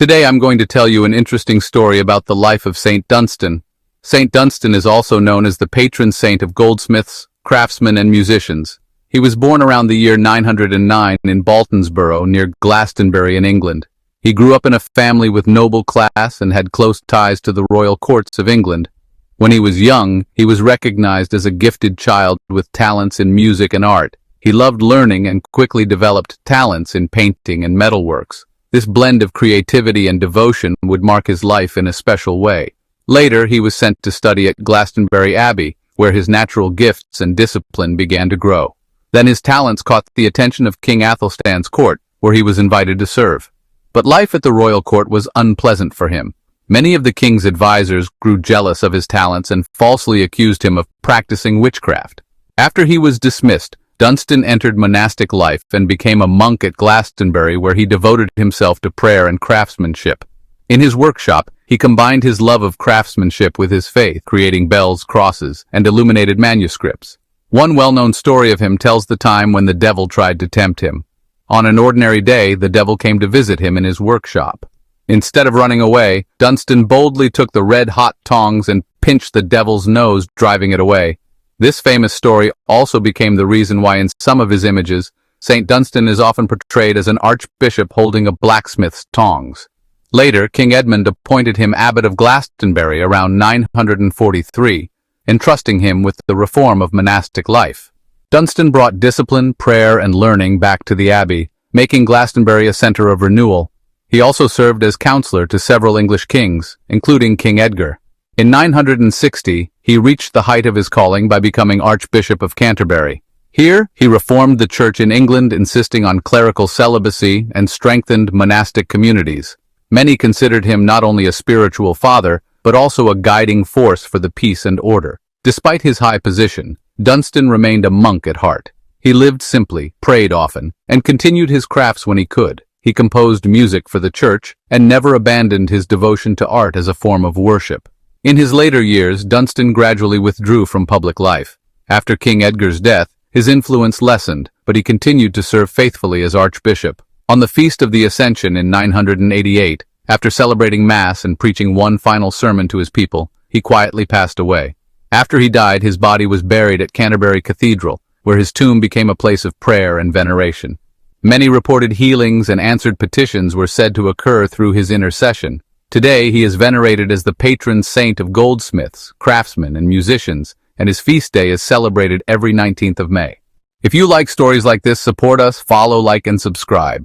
Today I'm going to tell you an interesting story about the life of Saint Dunstan. Saint Dunstan is also known as the patron saint of goldsmiths, craftsmen and musicians. He was born around the year 909 in Baltonsborough near Glastonbury in England. He grew up in a family with noble class and had close ties to the royal courts of England. When he was young, he was recognized as a gifted child with talents in music and art. He loved learning and quickly developed talents in painting and metalworks. This blend of creativity and devotion would mark his life in a special way. Later, he was sent to study at Glastonbury Abbey, where his natural gifts and discipline began to grow. Then his talents caught the attention of King Athelstan's court, where he was invited to serve. But life at the royal court was unpleasant for him. Many of the king's advisors grew jealous of his talents and falsely accused him of practicing witchcraft. After he was dismissed, Dunstan entered monastic life and became a monk at Glastonbury, where he devoted himself to prayer and craftsmanship. In his workshop, he combined his love of craftsmanship with his faith, creating bells, crosses, and illuminated manuscripts. One well-known story of him tells the time when the devil tried to tempt him. On an ordinary day, the devil came to visit him in his workshop. Instead of running away, Dunstan boldly took the red-hot tongs and pinched the devil's nose, driving it away. This famous story also became the reason why in some of his images, Saint Dunstan is often portrayed as an archbishop holding a blacksmith's tongs. Later, King Edmund appointed him abbot of Glastonbury around 943, entrusting him with the reform of monastic life. Dunstan brought discipline, prayer, and learning back to the abbey, making Glastonbury a center of renewal. He also served as counselor to several English kings, including King Edgar. In 960, he reached the height of his calling by becoming Archbishop of Canterbury. Here, he reformed the church in England, insisting on clerical celibacy and strengthened monastic communities. Many considered him not only a spiritual father, but also a guiding force for the peace and order. Despite his high position, Dunstan remained a monk at heart. He lived simply, prayed often, and continued his crafts when he could. He composed music for the church and never abandoned his devotion to art as a form of worship. In his later years, Dunstan gradually withdrew from public life. After King Edgar's death, his influence lessened, but he continued to serve faithfully as archbishop. On the Feast of the Ascension in 988, after celebrating Mass and preaching one final sermon to his people, he quietly passed away. After he died, his body was buried at Canterbury Cathedral, where his tomb became a place of prayer and veneration. Many reported healings and answered petitions were said to occur through his intercession. Today, he is venerated as the patron saint of goldsmiths, craftsmen, and musicians, and his feast day is celebrated every 19th of May. If you like stories like this, support us, follow, like, and subscribe.